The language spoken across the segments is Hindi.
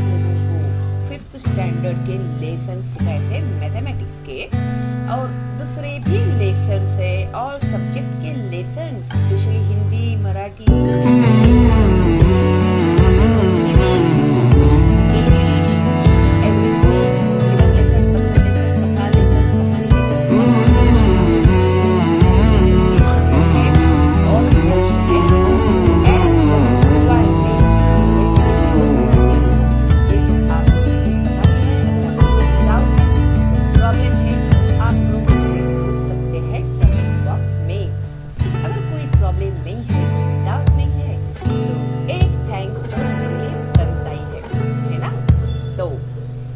लोगों को 5th स्टैंडर्ड के लेसन सिखाए थे मैथमेटिक्स के, और दूसरे भी लेसन है, ऑल सब्जेक्ट के lesson, specially Hindi, Marathi,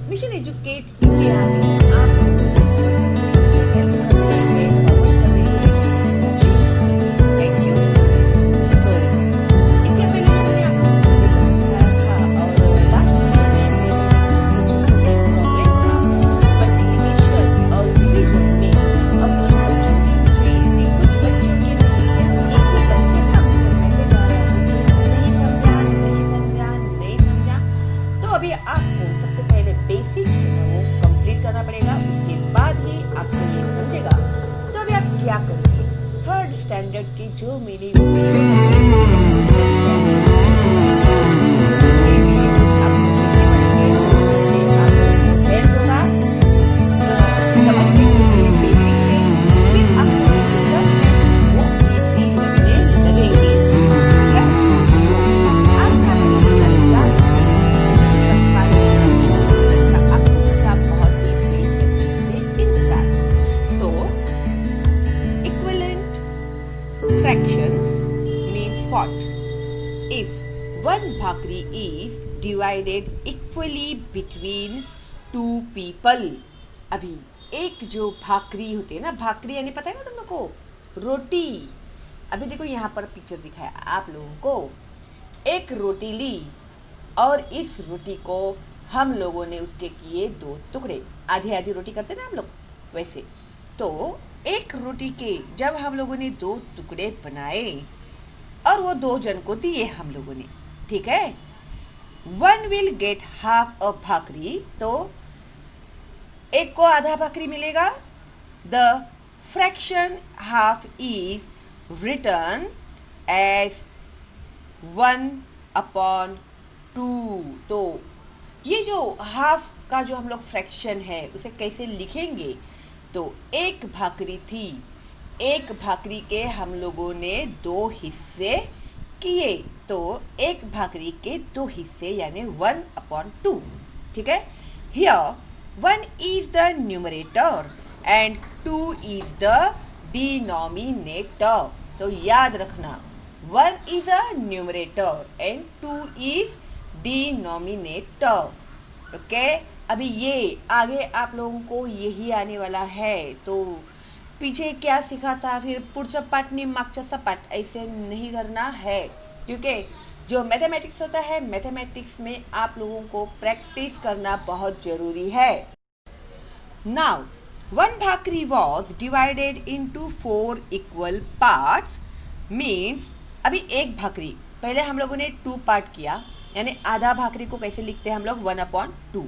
mission educate India में आप हेल्प कर रहे हैं, फॉरवर्ड कर रहे हैं। Thank you. सो इसके पहले हमने आपको बताया था, और लास्ट में प्रॉब्लम था मल्टीप्लिकेशन और डिवीजन में। अब कुछ बच्चों की कुछ बच्चों के बच्चे नहीं समझा। तो अभी आपको सबसे पहले बेसिक वो कंप्लीट करना पड़ेगा, उसके बाद ही आपको ये समझेगा। तो अभी आप क्या करेंगे, 3rd स्टैंडर्ड के जो मेरे fractions means what? If one bhakri is divided equally between two people. अभी एक जो भाकरी होती है ना, भाकरी यानी पता है ना तुम लोग को, रोटी। अभी देखो यहाँ पर पिक्चर दिखाया आप लोगों को, एक रोटी ली और इस रोटी को हम लोगों ने उसके किए 2 टुकड़े, आधी आधी रोटी करते ना हम लोग वैसे। तो एक रोटी के जब हम लोगों ने 2 टुकड़े बनाए और वो 2 जन को दिए हम लोगों ने, ठीक है। 1 will get half a भाकरी, तो एक को आधा भाकरी मिलेगा। The fraction half is written as 1/2। तो ये जो हाफ का जो हम लोग फ्रैक्शन है उसे कैसे लिखेंगे, तो एक भाकरी थी, एक भाकरी के हम लोगों ने 2 हिस्से किए, तो एक भाकरी के 2 हिस्से यानी 1/2, ठीक है। Here 1 is the numerator and 2 is the denominator। तो याद रखना 1 is a numerator and 2 is denominator, okay. अभी ये आगे आप लोगों को यही आने वाला है, तो पीछे क्या सीखा था, फिर पुढचा पाठ नि मागचा सपाट ऐसे नहीं करना है, क्योंकि जो मैथमेटिक्स होता है, मैथमेटिक्स में आप लोगों को प्रैक्टिस करना बहुत जरूरी है। Now 1 bhakri was divided into 4 equal parts, means अभी एक भाकरी, पहले हम लोगों ने 2 पार्ट किया, यानी आधा भाकरी को कैसे लिखते हैं हम लोग 1/2।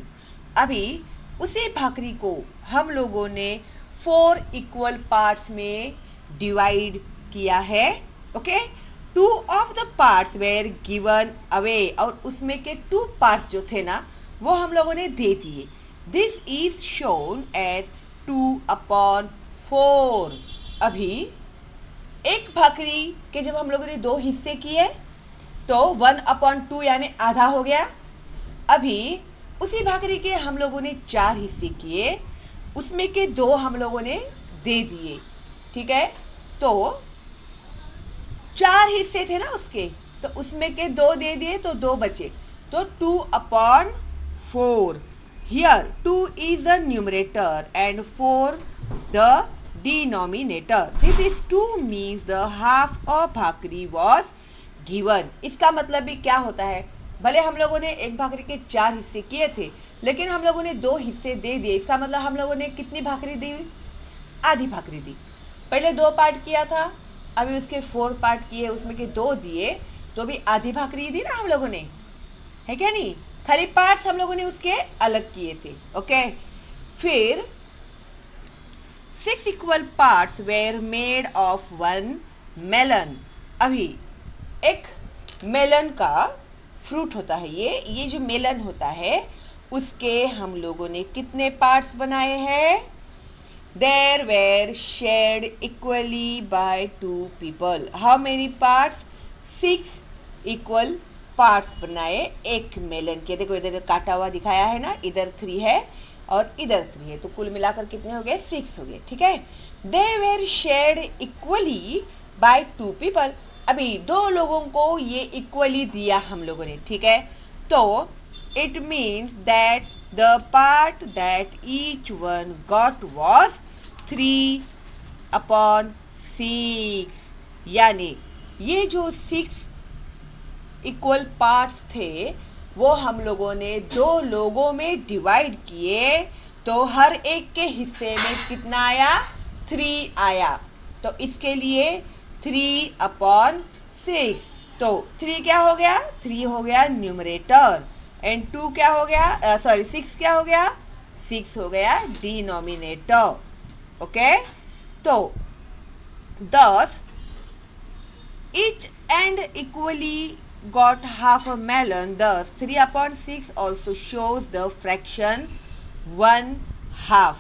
अभी उसी भाकरी को हम लोगों ने 4 इक्वल पार्ट्स में डिवाइड किया है, okay. 2 of the parts were given away, और उसमें के 2 पार्ट्स जो थे ना वो हम लोगों ने दे दिए। This is shown as 2/4। अभी एक भाकरी के जब हम लोगों ने 2 हिस्से किए तो 1/2 यानी आधा हो गया। अभी उसी भाकरी के हम लोगों ने 4 हिस्से किए, उसमें के 2 हम लोगों ने दे दिए, ठीक है। तो 4 हिस्से थे ना उसके, तो उसमें के 2 दे दिए तो 2 बचे, तो 2/4। Here 2 is the numerator and 4 the denominator. This is 2 means the half of bhakri was given। इसका मतलब भी क्या होता है, भले हम लोगों ने एक भाकरी के 4 हिस्से किए थे, लेकिन हम लोगों ने 2 हिस्से दे दिए। इसका मतलब हम लोगों ने कितनी भाकरी दी, आधी भाकरी दी। पहले 2 पार्ट किया था, अभी उसके 4 पार्ट किए, उसमें के 2 दिए, तो भी आधी भाकरी दी ना हम लोगों ने, है क्या नहीं। खाली पार्ट्स हम लोगों ने उसके अलग किए थे। ओके, फिर 6 equal parts were made of 1 melon. अभी एक मेलन का फ्रूट होता है, ये जो मेलन होता है उसके हम लोगों ने कितने पार्ट्स बनाए हैं? There were shared equally by 2 people. How many parts? 6 equal parts बनाए एक मेलन के। देखो इधर काटा हुआ दिखाया है ना, इधर 3 है और इधर 3 है, तो कुल मिलाकर कितने हो गए? 6 हो गए। ठीक है, they were shared equally by 2 people. अभी 2 लोगों को ये इक्वली दिया हम लोगों ने। ठीक है, तो it means that the part that each one got was 3/6। यानी ये जो 6 इक्वल पार्ट्स थे वो हम लोगों ने 2 लोगों में डिवाइड किए, तो हर एक के हिस्से में कितना आया? 3 आया। तो इसके लिए 3/6। तो 3 क्या हो गया? 3 हो गया न्यूमरेटर, एंड 2 क्या हो गया? 6 क्या हो गया? 6 हो गया डिनोमिनेटर। ओके, तो thus each and equally got half a melon. Thus 3/6 also shows the fraction 1/2।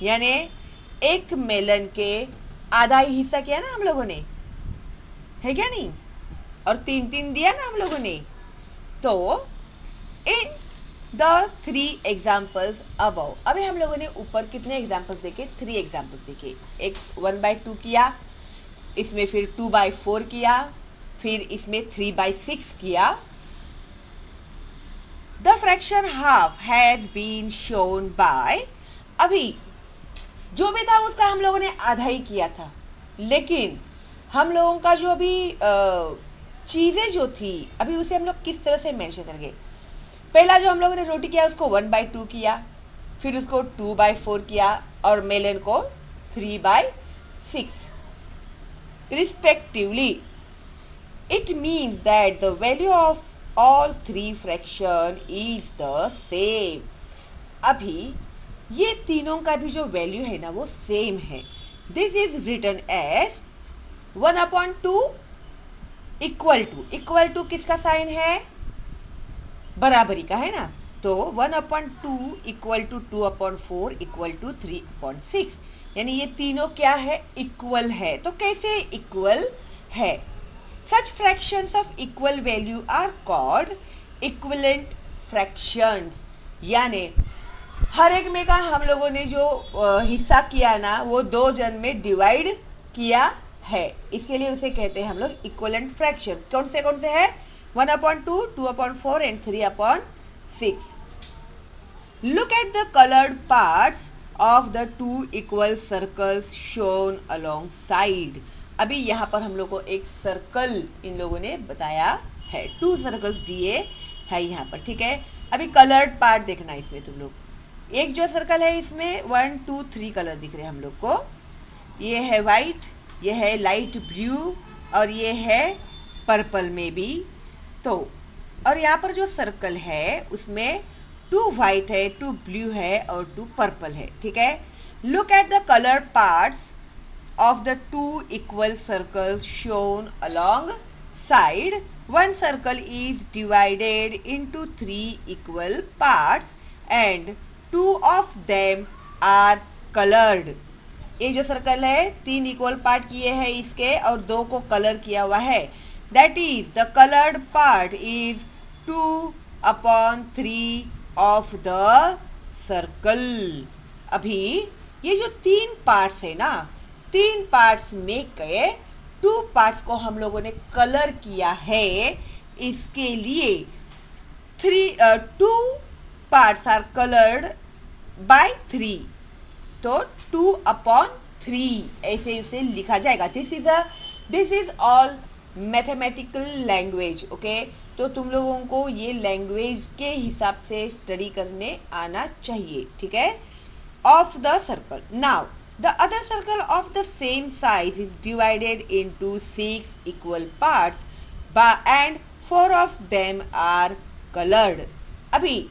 यानी एक मेलन के आधा ही हिस्सा किया ना हम लोगों ने, है क्या नहीं? और 3 दिया ना हम लोगों ने। तो इन द 3 एग्जाम्पल्स अबव, अभी हम लोगों ने ऊपर कितने एग्जाम्पल्स देखे? 3 एग्जाम्पल्स देखे। एक 1/2 किया, इसमें फिर 2/4 किया, फिर इसमें 3/6 किया। The fraction half has been shown by, अभी जो भी था उसका हम लोगों ने आधा ही किया था, लेकिन हम लोगों का जो अभी चीजें जो थी अभी उसे हम लोग किस तरह से मेंशन करेंगे? पहला जो हम लोगों ने रोटी किया उसको 1/2 किया, फिर उसको 2/4 किया और मेलन को 3/6 respectively. It means that the value of all 3 fraction is the same. अभी ये तीनों का भी जो वैल्यू है ना वो सेम है। This is written as 1/2 equal to किसका साइन है? बराबरी का है ना। तो 1/2 इक्वल टू 2/4 इक्वल टू 3/6। यानी ये तीनों क्या है? इक्वल है। तो कैसे इक्वल है? Such fractions of equal value are called equivalent fractions. यानी हर एक में का हम लोगों ने जो हिस्सा किया ना वो 2 जन में डिवाइड किया है, इसके लिए उसे कहते हैं हम लोग इक्विवेलेंट फ्रैक्शन। कौन से है? 1/2, 2/4 and 3/6। Look at the colored parts of the 2 equal circles shown alongside। अभी यहाँ पर हम लोग को एक सर्कल इन लोगों ने बताया है, 2 सर्कल्स दिए है यहाँ पर। ठीक है, अभी कलर्ड पार्ट देखना इसमें तुम लोग। एक जो सर्कल है इसमें 1 2 3 कलर दिख रहे हैं हम लोग को। ये है वाइट, ये है लाइट ब्लू और ये है पर्पल में भी। तो और यहाँ पर जो सर्कल है उसमें 2 वाइट है, 2 ब्लू है और 2 पर्पल है। ठीक है, look at the colour parts of the 2 equal circles shown along side. One circle is divided into 3 equal parts and 2 of them are colored। ये जो सर्कल है 3 इक्वल पार्ट किए हैं इसके और 2 को कलर किया हुआ है। That is the colored part is 2/3 of the circle। अभी ये जो 3 पार्ट्स है ना, 3 पार्ट्स में के 2 पार्ट्स को हम लोगों ने कलर किया है। इसके लिए 2 पार्ट्स आर कलर्ड बाय 3, तो 2/3 ऐसे उसे लिखा जाएगा। This is all mathematical language. Okay, तो तुम लोगों को ये लैंग्वेज के हिसाब से स्टडी करने आना चाहिए। ठीक है, of the circle. Now the other circle of the same size is divided into 6 equal parts and 4 of them are colored। अभी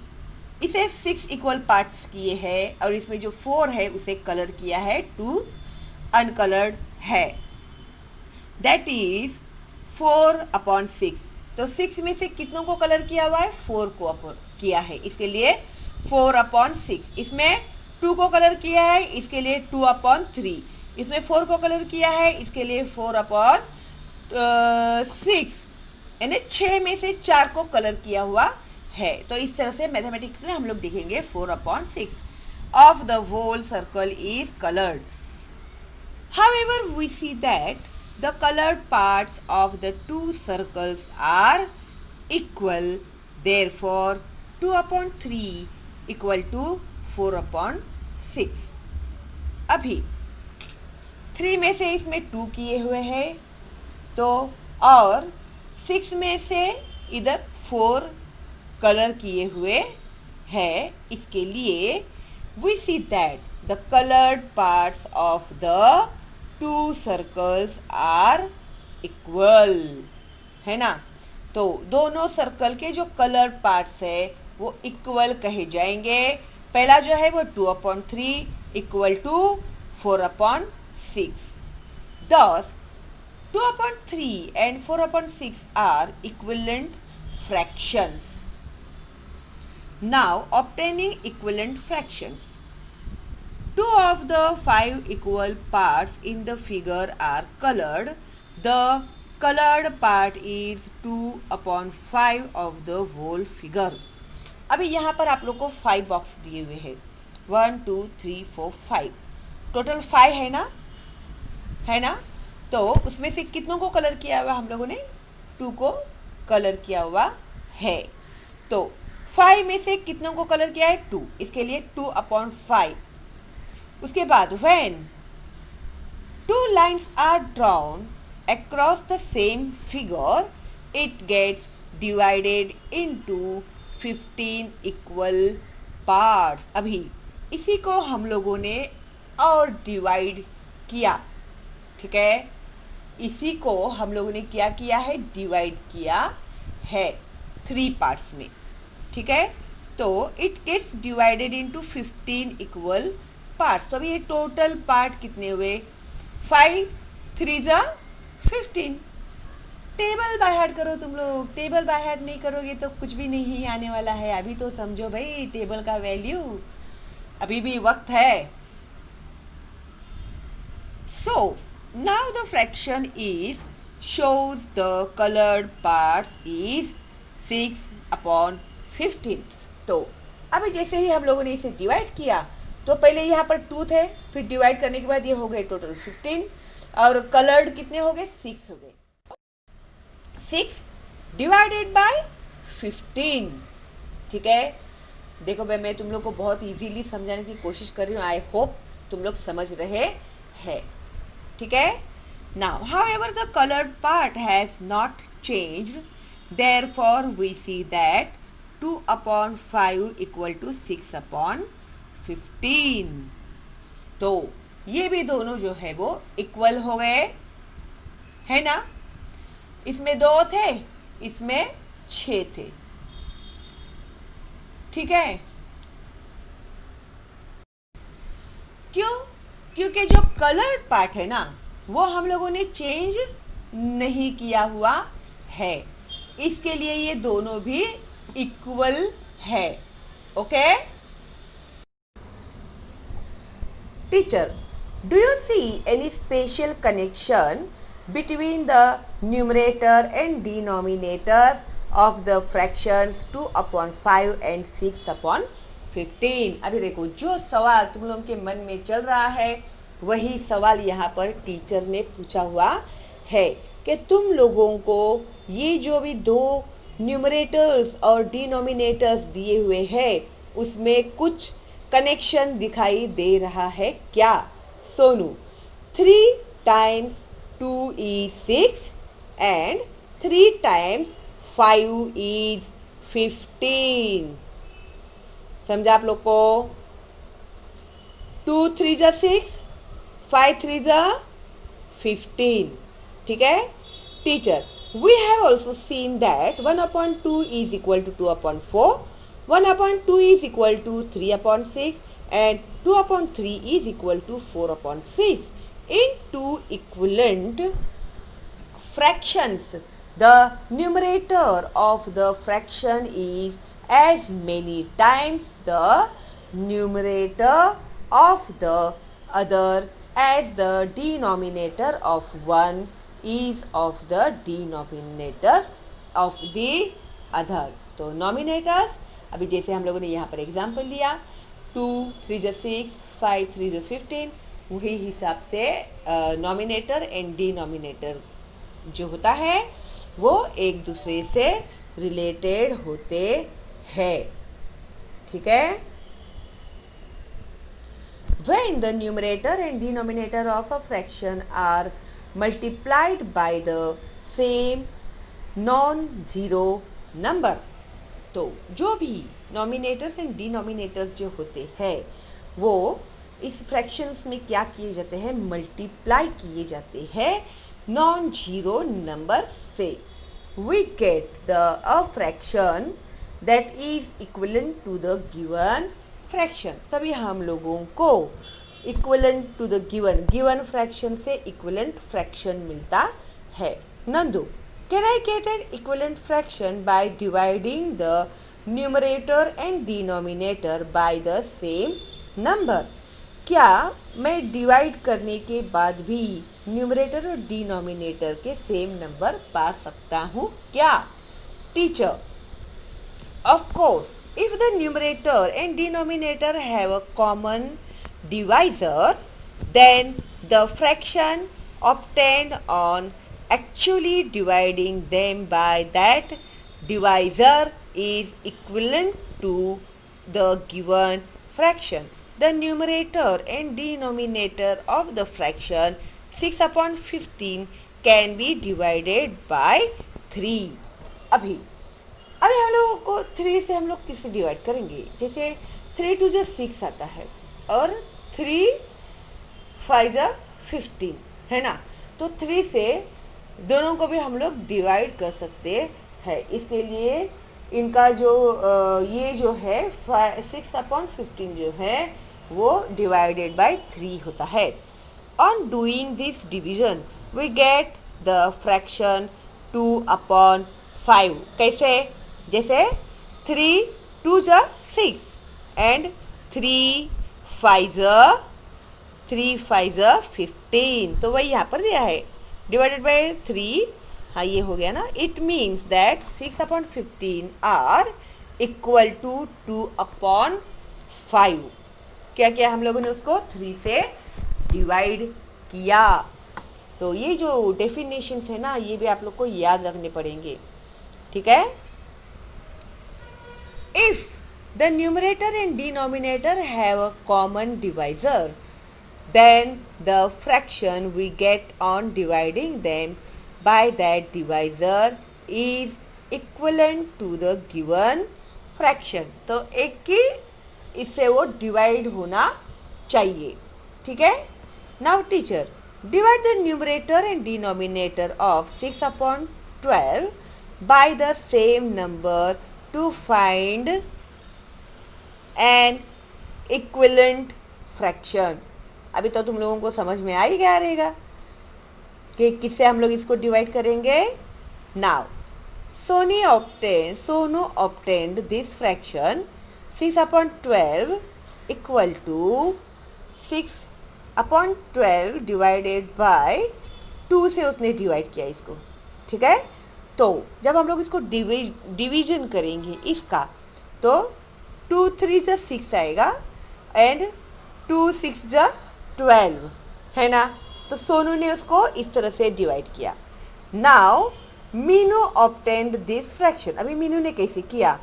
इसे 6 इक्वल पार्ट्स किए हैं और इसमें जो 4 है उसे कलर किया है, 2 अनकलर्ड है, दैट इज 4/6। तो 6 में से कितनों को कलर किया हुआ है? 4 को किया है, इसके लिए 4/6। इसमें 2 को कलर किया है, इसके लिए 2/3। इसमें 4 को कलर किया है, इसके लिए 4/6, यानी 6 में से 4 को कलर किया हुआ है। तो इस तरह से मैथमेटिक्स में हम लोग देखेंगे 4/6 of the whole circle is coloured. However, we see that the colored parts of the two circles are equal. Therefore, 2/3 equal to 4/6। अभी 3 में से इसमें 2 किए हुए हैं, तो और 6 में से इधर 4 कलर किए हुए हैं, इसके लिए we see that the colored parts of the two circles are equal, है ना। तो दोनों सर्कल के जो कलर पार्ट्स है वो इक्वल कहे जाएंगे। पहला जो है वो 2/3 equal to 4/6। Thus 2/3 and 4/6 are equivalent fractions. Now obtaining equivalent fractions. 2 of the 5 equal parts in the figure are colored. The colored part is 2/5 of the whole figure. अभी यहाँ पर आप लोग को 5 बॉक्स दिए हुए हैं, 1 2 3 4 5, टोटल 5 है ना, है ना। तो उसमें से कितनों को कलर किया हुआ हम लोगों ने? 2 को कलर किया हुआ है। तो 5 में से कितनों को कलर किया है? 2, इसके लिए 2/5। उसके बाद when 2 lines are drawn across the same figure, it gets divided into 15 equal parts। अभी इसी को हम लोगों ने और डिवाइड किया, ठीक है। इसी को हम लोगों ने क्या किया है? डिवाइड किया है 3 पार्ट्स में, ठीक है। तो it gets divided into 15 equal parts. तो अभी ये टोटल पार्ट कितने हुए? 5 3 जा 15। टेबल बाय हार्ट करो तुम लोग, टेबल बाय हार्ट नहीं करोगे तो कुछ भी नहीं आने वाला है। अभी तो समझो भाई टेबल का वैल्यू, अभी भी वक्त है। So now the fraction is shows the colored parts is 6/15। तो अभी जैसे ही हम लोगों ने इसे डिवाइड किया तो पहले यहाँ पर 2 थे, फिर डिवाइड करने के बाद ये हो गए टोटल 15 और कलर्ड कितने हो गए? 6 हो गए। 6 डिवाइडेड बाय 15, ठीक है। देखो भाई मैं तुम लोग को बहुत इजीली समझाने की कोशिश कर रही हूँ, आई होप तुम लोग समझ रहे हैं, ठीक है। Now however the coloured part has not changed, therefore we see that 2/5 equal to 6/15। तो ये भी दोनों जो है वो इक्वल हो गए, है ना। इसमें 2 थे, इसमें 6 थे, ठीक है। क्यों? क्योंकि जो कलर्ड पार्ट है ना वो हम लोगों ने चेंज नहीं किया हुआ है, इसके लिए ये दोनों भी इक्वल है, okay. Teacher, do you see any special connection between the numerator and denominators of the fractions 2/5 and 6/15। अभी देखो जो सवाल तुम लोगों के मन में चल रहा है वही सवाल यहाँ पर टीचर ने पूछा हुआ है कि तुम लोगों को ये जो भी 2 न्यूमरेटर्स और डिनोमिनेटर्स दिए हुए हैं उसमें कुछ कनेक्शन दिखाई दे रहा है क्या? Sonu, 3 times 2 is 6 and 3 times 5 is 15। समझा आप लोग को? 2 3 जा 6, 5 3 जा 15, ठीक है। Teacher, we have also seen that 1/2 is equal to 2/4, 1/2 is equal to 3/6 and 2/3 is equal to 4/6. In two equivalent fractions, the numerator of the fraction is as many times the numerator of the other as the denominator of one is of the denominator of the other. तो nominators अभी जैसे हम लोगों ने यहाँ पर एग्जाम्पल लिया 2 3 6 5 3 15, वही हिसाब से नॉमिनेटर एंड डिनोमिनेटर जो होता है वो एक दूसरे से रिलेटेड होते हैं. ठीक है. When the numerator and denominator of a fraction are multiplied by the same non-zero number, तो जो भी नॉमिनेटर्स एंड डिनोमिनेटर्स जो होते हैं वो इस फ्रैक्शंस में क्या किए जाते हैं, मल्टीप्लाई किए जाते हैं नॉन जीरो नंबर से. We get the a fraction that is equivalent to the given fraction. तभी हम लोगों को equivalent to the given fraction से इक्विवेलेंट फ्रैक्शन मिलता है. Nandu, can I get an equivalent fraction by dividing the numerator and denominator by the same number? क्या मैं डिवाइड करने के बाद भी न्यूमरेटर और डिनोमिनेटर के सेम नंबर पा सकता हूँ क्या? Teacher, of course, if the numerator and denominator have a common divisor, then the fraction obtained on actually dividing them by that divisor is equivalent to the given fraction. The numerator and denominator of the fraction 6/15 can be divided by 3. अभी हम लोगों को 3 से हम लोग किससे डिवाइड करेंगे? जैसे 3 2 जो 6 आता है और 3 5 जो 15 है ना. तो 3 से दोनों को भी हम लोग डिवाइड कर सकते हैं. इसके लिए इनका जो ये जो है 6/15 जो है वो डिवाइडेड बाय 3 होता है. On doing this division we get the fraction 2/5. कैसे? जैसे 3 2 जा 6 एंड 3 5 जा 15. तो वही यहाँ पर दिया है डिवाइडेड बाय 3. हाँ, ये हो गया ना. It means that 6/15 are equal to 2/5. क्या किया हम लोगों ने? उसको 3 से डिवाइड किया. तो ये जो डेफिनेशन है ना, ये भी आप लोग को याद रखने पड़ेंगे. ठीक है. If the numerator and denominator have a common divisor, then the fraction we get on dividing them by that divisor is equivalent to the given fraction. तो एक की इससे वो डिवाइड होना चाहिए. ठीक है. Now teacher, divide the numerator and denominator of 6/12 by the same number to find an equivalent fraction. अभी तो तुम लोगों को समझ में आ ही गया रहेगा कि किससे हम लोग इसको डिवाइड करेंगे. Now Sonu obtained this fraction 6/12 equal to 6/12 divided by 2 से उसने डिवाइड किया इसको. ठीक है. तो जब हम लोग इसको डिवीजन करेंगे इसका, तो 2 3 जा 6 आएगा एंड 2 6 जा 12 है ना. तो सोनू ने उसको इस तरह से डिवाइड किया. Now Meenu obtained this fraction. अभी मीनू ने कैसे किया?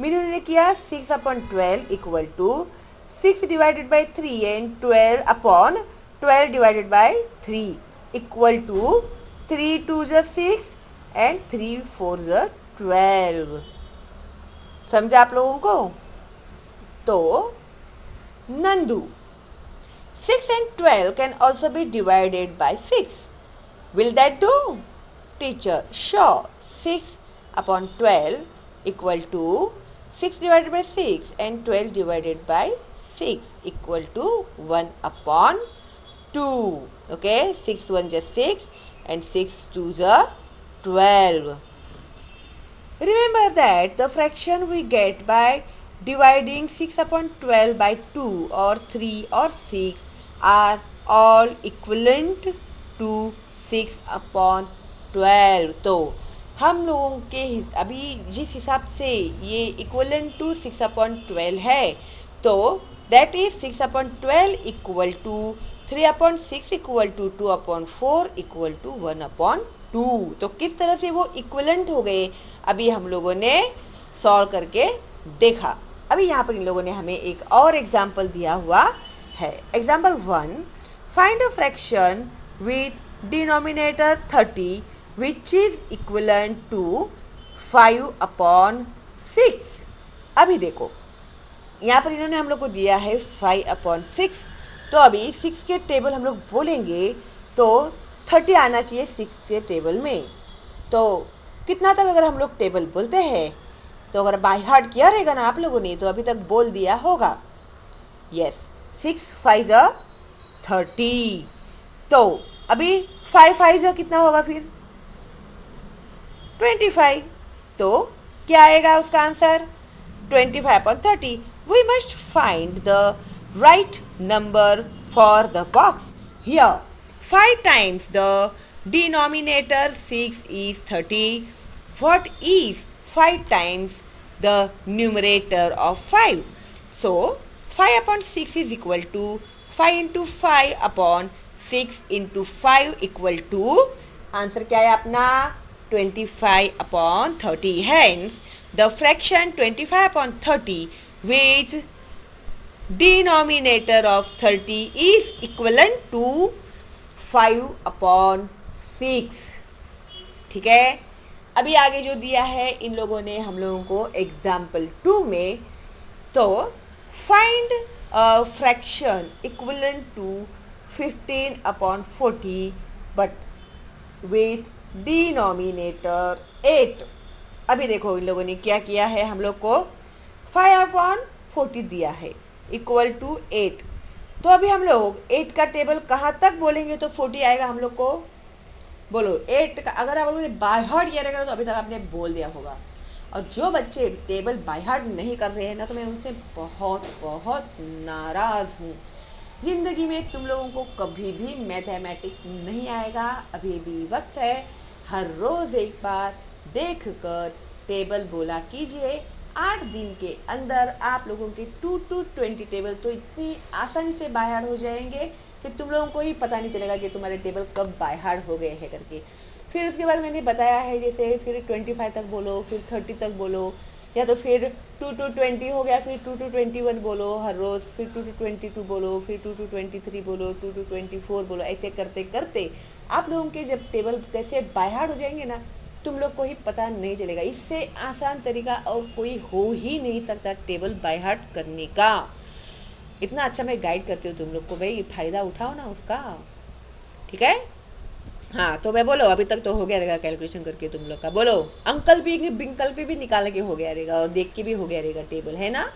मीनू ने किया 6/12 equal to 6 divided by 3 and 12/12 divided by 3 equal to 3 2 जा 6 एंड 3 4 जा 12. समझा आप लोगों को? तो Nandu, 6 and 12 can also be divided by 6. Will that do? Teacher, sure. 6/12 equal to 6 divided by 6 and 12 divided by 6 equal to 1 upon 2. Okay, 6 1 just 6 and 6 2 just 12. Remember that the fraction we get by dividing 6 upon 12 by 2 or 3 or 6 are all equivalent to 6 upon 12. तो हम लोगों के अभी जिस हिसाब से ये इक्वलेंट टू 6 अपॉन 12 है, तो that is 6 upon 12 equal to 3 upon 6 equal to 2 upon 4 equal to 1 upon 2. तो किस तरह से वो इक्वलेंट हो गए अभी हम लोगों ने सॉल्व करके देखा. अभी यहाँ पर इन लोगों ने हमें एक और एग्जाम्पल दिया हुआ है. Example 1, find a fraction with denominator 30 which is equivalent to 5 upon 6. अभी देखो यहाँ पर इन्होंने हम लोग को दिया है 5 upon 6. तो अभी 6 के टेबल हम लोग बोलेंगे तो 30 आना चाहिए 6 के टेबल में. तो कितना तक अगर हम लोग टेबल बोलते हैं, तो अगर बाय हार्ट किया रहेगा ना आप लोगों ने, तो अभी तक बोल दिया होगा. यस, 6 5 30. तो अभी 5 5 कितना होगा फिर 25. तो क्या आएगा उसका answer 25 upon 30. We must find the right number for the box. Here 5 times the denominator 6 is 30. What is 5 times the numerator of 5? So 5 upon 6 is equal to 5 into 5 upon 6 into 5 equal to, answer क्या है अपना 25 upon 30. Hence, the fraction 25 upon 30 which denominator of 30 is equivalent to 5 upon 6. ठीक है. अभी आगे जो दिया है इन लोगों ने हम लोगों को एग्जाम्पल 2 में, तो find a fraction equivalent to 15 upon 40 but with denominator 8. अभी देखो इन लोगों ने क्या किया है, हम लोग को 5 अपॉन 40 दिया है इक्वल टू 8. तो अभी हम लोग 8 का टेबल कहाँ तक बोलेंगे तो 40 आएगा हम लोग को. बोलो 8 का अगर आप लोगों ने बाय हार्ट किया रहेगा तो अभी तक आपने बोल दिया होगा. और जो बच्चे टेबल बाय हार्ट नहीं कर रहे हैं ना, तो मैं उनसे बहुत बहुत नाराज़ हूँ. जिंदगी में तुम लोगों को कभी भी मैथमेटिक्स नहीं आएगा. अभी भी वक्त है, हर रोज एक बार देख कर टेबल बोला कीजिए. 8 दिन के अंदर आप लोगों के 2 to 20 टेबल तो इतनी आसानी से बाय हार्ट हो जाएंगे कि तुम लोगों को ही पता नहीं चलेगा कि तुम्हारे टेबल कब बाय हार्ट हो गए हैं करके. फिर उसके बाद मैंने बताया है, जैसे फिर 25 तक बोलो, फिर 30 तक बोलो, या तो फिर 2 to 20 हो गया, फिर 2 to 21 बोलो हर रोज़, फिर 2 to 22 बोलो, फिर 2 to 23 बोलो, 2 to 24 बोलो. ऐसे करते करते आप लोगों के जब टेबल कैसे बाय हार्ट हो जाएंगे ना, तुम लोग को ही पता नहीं चलेगा. इससे आसान तरीका और कोई हो ही नहीं सकता टेबल बाय हार्ट करने का. इतना अच्छा मैं गाइड करती हूँ तुम लोग को, भाई फ़ायदा उठाओ ना उसका. ठीक है. हाँ, तो मैं बोलो अभी तक तो हो गया रहेगा कैलकुलेशन करके तुम लोग का. बोलो अंकल भी बिंकल भी निकाल के हो गया रहेगा और देख के भी हो गया रहेगा टेबल, है ना.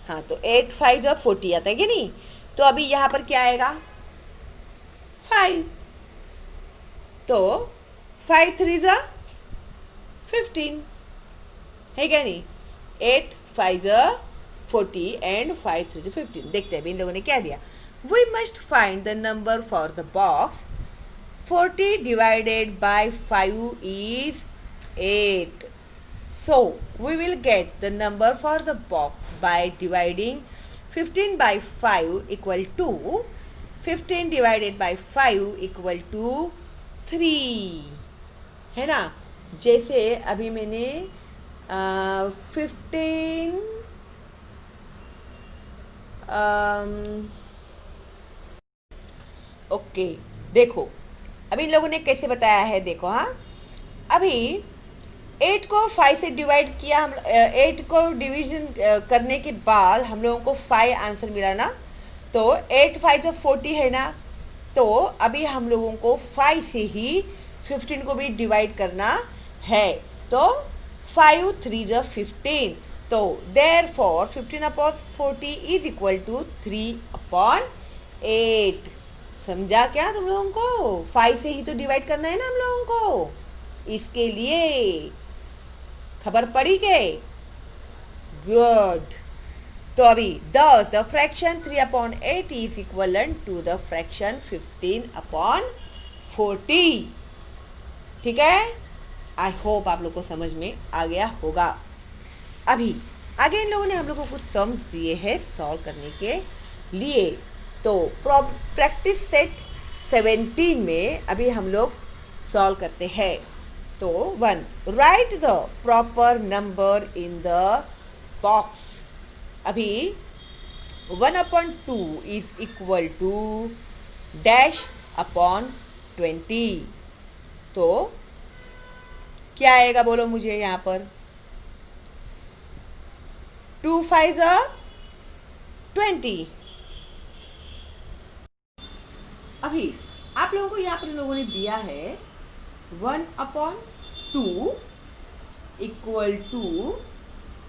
हाँ, तो 8 5 और 40 आता है कि नहीं. तो अभी यहाँ पर क्या आएगा 5. तो 5 3 15 है क्या नहीं. 8 5 40 एंड 5 3 15. देखते हैं इन लोगों ने क्या दिया. We must find the number for the box. 40 divided by 5 is 8. So, we will get the number for the box by dividing 15 by 5 equal to 15 divided by 5 equal to 3. है ना. जैसे अभी मैंने 15 ओके, देखो अभी इन लोगों ने कैसे बताया है. देखो, हाँ, अभी 8 को 5 से डिवाइड किया, हम 8 को डिवीजन करने के बाद हम लोगों को 5 आंसर मिला ना. तो 8 5 जब 40 है ना, तो अभी हम लोगों को 5 से ही 15 को भी डिवाइड करना है. तो 5 3 जब 15. तो therefore 15/40 इज इक्वल टू 3/8। समझा क्या तुम लोगों को? 5 से ही तो डिवाइड करना है ना हम लोगों को, इसके लिए खबर पड़ी के? गुड। तो अभी the fraction 3/8 is equivalent to the fraction 15/40। ठीक है, आई होप आप लोग को समझ में आ गया होगा। अभी आगे इन लोगों ने हम लोग को कुछ सम्स दिए हैं सॉल्व करने के लिए। तो प्रैक्टिस सेट 17 में अभी हम लोग सॉल्व करते हैं। तो 1, right the proper number in the box. अभी 1/2 इज इक्वल टू -20। तो क्या आएगा बोलो मुझे यहाँ पर? 2 5 20। अभी आप लोगों को यहाँ पर लोगों ने दिया है 1/2 इक्वल टू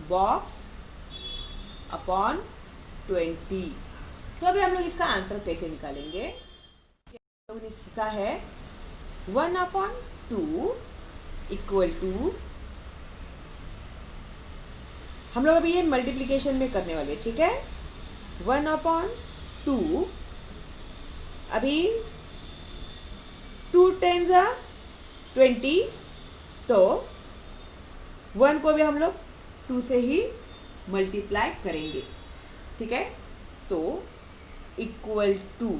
बॉक्स अपॉन 20। तो अभी हम लोग इसका आंसर कैसे निकालेंगे? हम लोगों ने सीखा है 1/2 इक्वल टू, हम लोग अभी ये मल्टीप्लिकेशन में करने वाले, ठीक है। 1/2, अभी 2 10 20, तो 1 को भी हम लोग 2 से ही मल्टीप्लाई करेंगे, ठीक है। तो इक्वल टू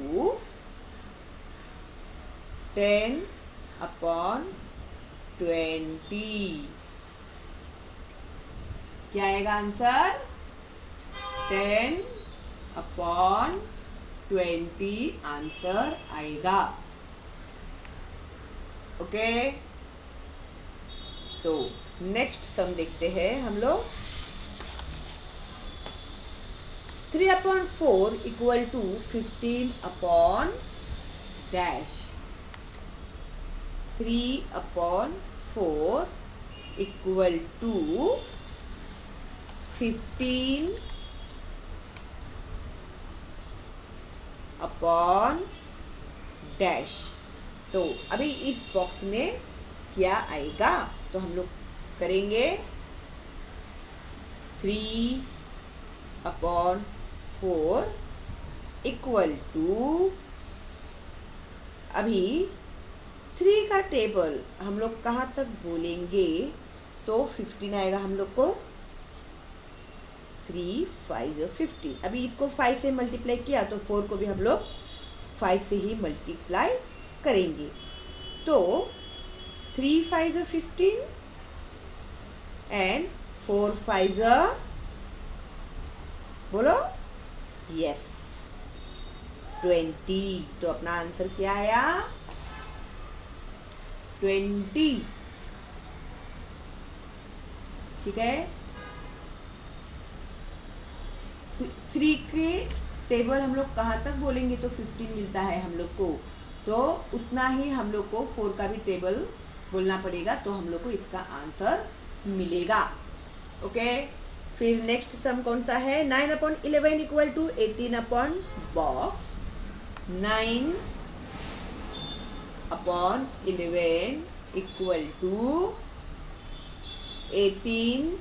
10/20। क्या आएगा आंसर? 10/20 आंसर आएगा। ओके, तो नेक्स्ट सम देखते हैं हम लोग। 3/4 इक्वल टू 15/-। 3/4 equal to 15/-। तो अभी इस बॉक्स में क्या आएगा? तो हम लोग करेंगे 3/4 इक्वल टू, अभी 3 का टेबल हम लोग कहाँ तक बोलेंगे? तो 15 आएगा हम लोग को। 3 5 15। अभी इसको 5 से मल्टीप्लाई किया तो 4 को भी हम लोग 5 से ही मल्टीप्लाई करेंगे। तो 3 5 15 एंड 4 5 बोलो, यस 20। तो अपना आंसर क्या आया? 20। ठीक है, 3 के टेबल हम लोग कहाँ तक बोलेंगे? तो 15 मिलता है हम लोग को, तो उतना ही हम लोग को 4 का भी टेबल बोलना पड़ेगा, तो हम लोग को इसका आंसर मिलेगा। ओके, फिर नेक्स्ट सम कौन सा है? 9/11 इक्वल टू 18/बॉक्स। 9/11 इक्वल टू 18/,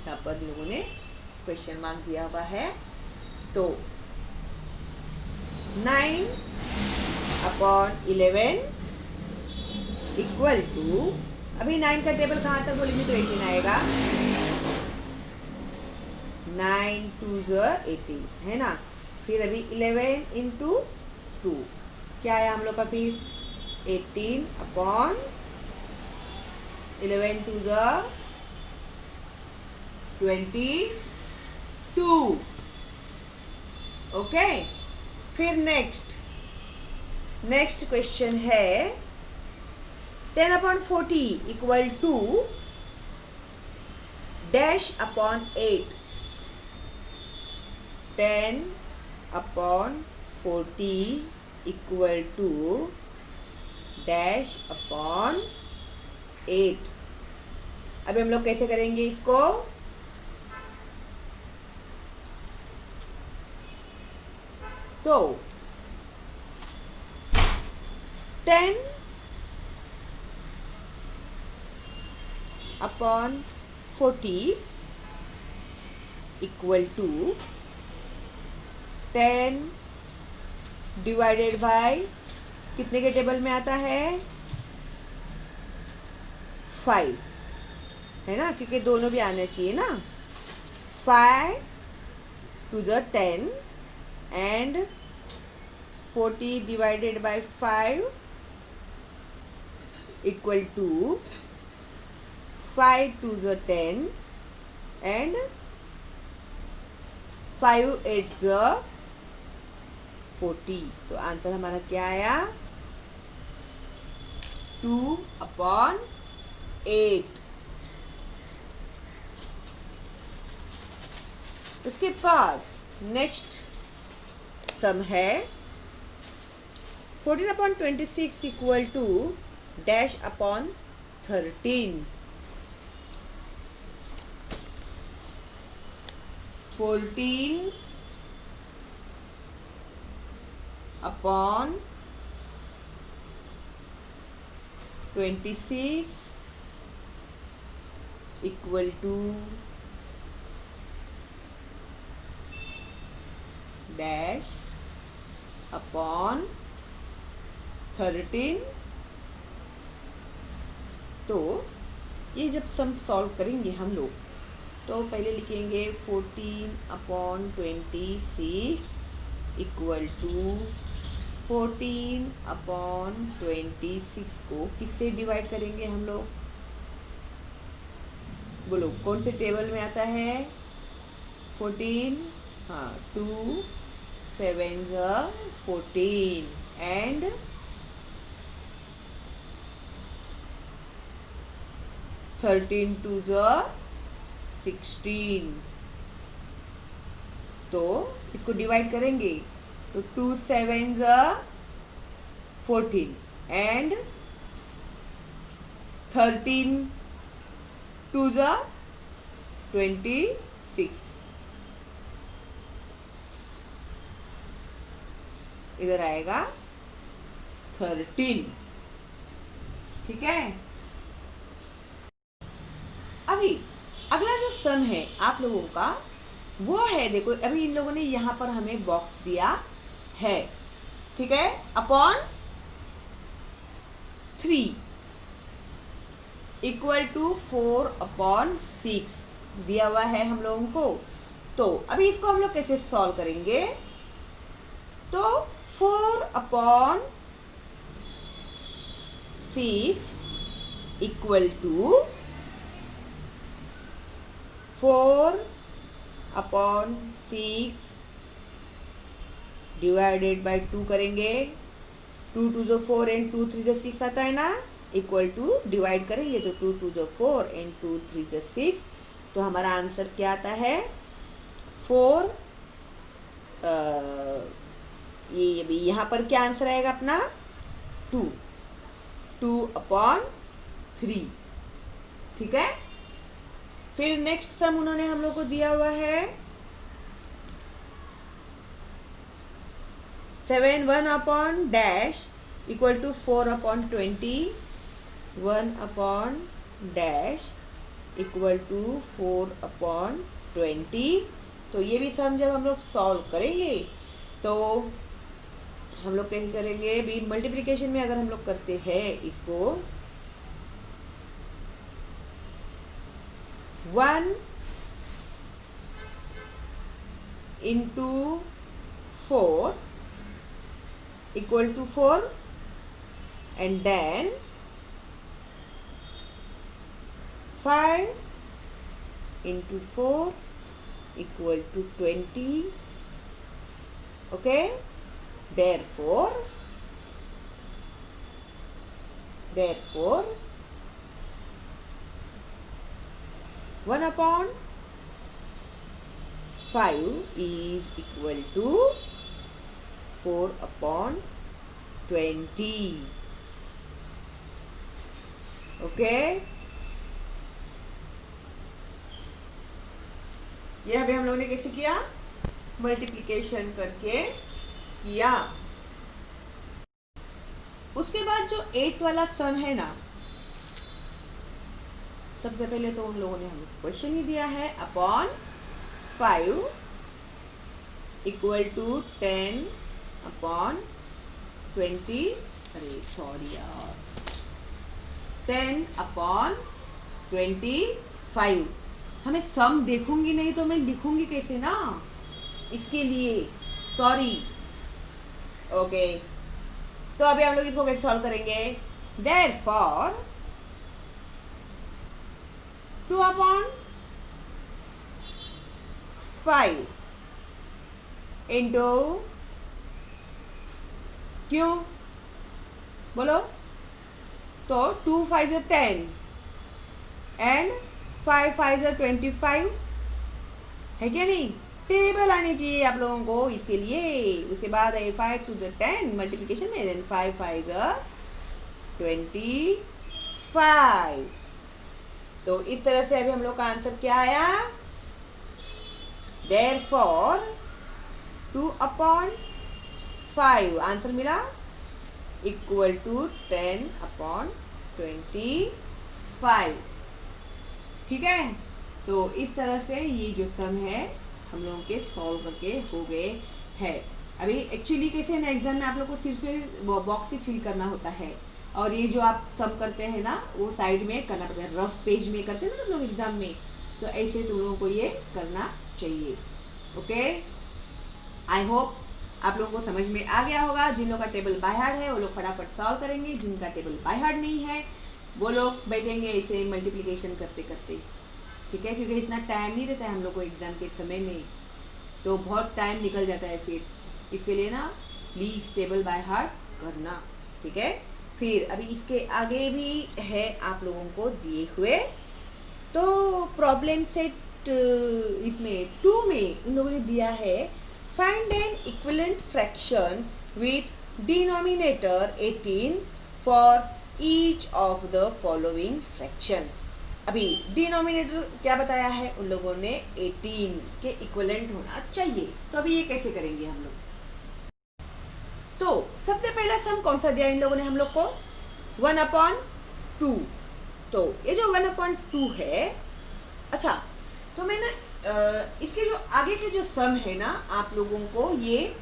यहाँ पर लोगों ने क्वेश्चन मार्क दिया हुआ है। तो 9/11 इक्वल टू, अभी 9 का टेबल कहाँ तक बोलेंगे? तो 18 आएगा। 9 2 18 है ना। फिर अभी 11 इंटू 2 क्या आया हम लोग का? फिर 18/11 2 22। ओके, फिर नेक्स्ट क्वेश्चन है 10/40 इक्वल टू -/8। 10/40 equal to -/8। अभी हम लोग कैसे करेंगे इसको? तो 10 upon 40 equal to 10 divided by कितने के टेबल में आता है? 5, है ना, क्योंकि दोनों भी आने चाहिए ना। 5 to the 10 and 40 divided by 5 equal to 5 to the 10 and 5 8 the 40। तो आंसर हमारा क्या आया? 2/8। उसके बाद नेक्स्ट सम है 14/26 equal to dash upon 13। 14/26 equal to dash upon 13। तो ये जब सम सॉल्व करेंगे हम लोग तो पहले लिखेंगे 14/26 इक्वल टू 14/26 को किससे डिवाइड करेंगे हम लोग? बोलो कौन से टेबल में आता है? 14, हाँ 2 7 14 एंड 13 2 16। तो इसको डिवाइड करेंगे तो 2 7 14 एंड 13 2 26। इधर आएगा 13। ठीक है। अभी अगला जो सम है आप लोगों का वो है, देखो अभी इन लोगों ने यहाँ पर हमें बॉक्स दिया है, ठीक है, अपॉन 3 इक्वल टू 4/6 दिया हुआ है हम लोगों को। तो अभी इसको हम लोग कैसे सॉल्व करेंगे? तो 4/6 इक्वल टू 4/6 डिवाइडेड बाय 2 करेंगे। 2 2 4 एंड 2 3 6 आता है ना, इक्वल टू डिवाइड करेंगे तो 2 2 4 एंड 2 3 6। तो हमारा आंसर क्या आता है? 4 ये अभी यहाँ पर क्या आंसर आएगा अपना? 2 2/3। ठीक है। फिर नेक्स्ट सम उन्होंने हम लोग को दिया हुआ है 7 1 dash equal to 4/20। 1 dash equal to 4/20। तो ये भी सम जब हम लोग सॉल्व करेंगे तो हम लोग कैसे करेंगे? भी मल्टीप्लिकेशन में अगर हम लोग करते हैं इसको 1 into 4 equal to 4 and then 5 into 4 equal to 20. Okay, therefore 1/5 is equal to 4/20. Okay, ये अभी हम लोगों ने कैसे किया, मल्टीप्लिकेशन करके किया। उसके बाद जो 8 वाला सम है ना, सबसे पहले तो उन लोगों ने हमें क्वेश्चन ही दिया है अपॉन 5 इक्वल टू 10 अपॉन 20, अरे सॉरी यार, 10 अपॉन 25। हमें सम देखूंगी नहीं तो मैं लिखूंगी कैसे ना, इसके लिए सॉरी। ओके, तो अभी हम लोग इसको कैसे सॉल्व करेंगे। देयरफॉर 2 अपॉन 5 इंटू, क्यों बोलो, तो 2 5 is 10 एंड 5 5 is 25 है क्या नहीं। टेबल आनी चाहिए आप लोगों को इसके लिए। उसके बाद 5 to the 10 मल्टीप्लिकेशन में, देन 5 5 25। तो इस तरह से अभी हम लोग का आंसर क्या आया, देयरफॉर 2 अपॉन 5 आंसर मिला इक्वल टू 10 अपॉन 25। ठीक है, तो इस तरह से ये जो सम है हम लोगों के सॉल्व करके हो गए हैं। अभी एक्चुअली कैसे ना, एग्जाम में आप लोग को सिर्फ बॉक्स ही फिल करना होता है, और ये जो आप सम करते हैं ना वो साइड में करना पड़ता है, रफ पेज में करते हैं ना तुम लोग एग्जाम में, तो ऐसे तुम लोगों को ये करना चाहिए। ओके, आई होप आप लोगों को समझ में आ गया होगा। जिन लोगों का टेबल बाय हार्ट है वो लोग फटाफट सॉल्व करेंगे, जिनका टेबल बाय हार्ट नहीं है वो लोग बैठेंगे ऐसे मल्टीप्लिकेशन करते करते। ठीक है, क्योंकि इतना टाइम नहीं रहता है हम लोग को एग्जाम के समय में, तो बहुत टाइम निकल जाता है फिर। इसके लिए ना प्लीज टेबल बाय हार्ट करना। ठीक है, फिर अभी इसके आगे भी है आप लोगों को दिए हुए, तो प्रॉब्लम सेट इसमें 2 में उन लोगों ने दिया है, find N equivalent fraction with denominator 18 for each of the following fraction. अभी डिनोमिनेटर क्या बताया है उन लोगों ने, 18 के इक्विवेलेंट होना चाहिए। तो अभी ये कैसे करेंगे हम लोग। तो सबसे पहला सम कौन सा दिया इन लोगों ने हम लोग को, 1 अपॉन 2। तो ये जो 1 अपॉन 2 है, अच्छा तो मैं ना इसके जो आगे के जो सम है ना आप लोगों को, ये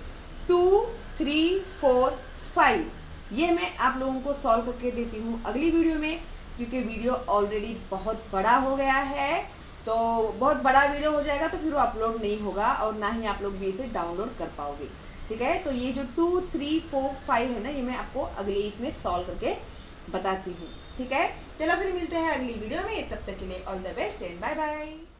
2 3 4 5 ये मैं आप लोगों को सॉल्व करके देती हूँ अगली वीडियो में, क्योंकि वीडियो ऑलरेडी बहुत बड़ा हो गया है। तो बहुत बड़ा वीडियो हो जाएगा तो फिर वो अपलोड नहीं होगा, और ना ही आप लोग भी इसे डाउनलोड कर पाओगे। ठीक है, तो ये जो 2 3 4 5 है ना, ये मैं आपको अगले इसमें सॉल्व करके बताती हूँ। ठीक है, चलो फिर मिलते हैं अगली वीडियो में, तब तक के लिए all the best and bye bye.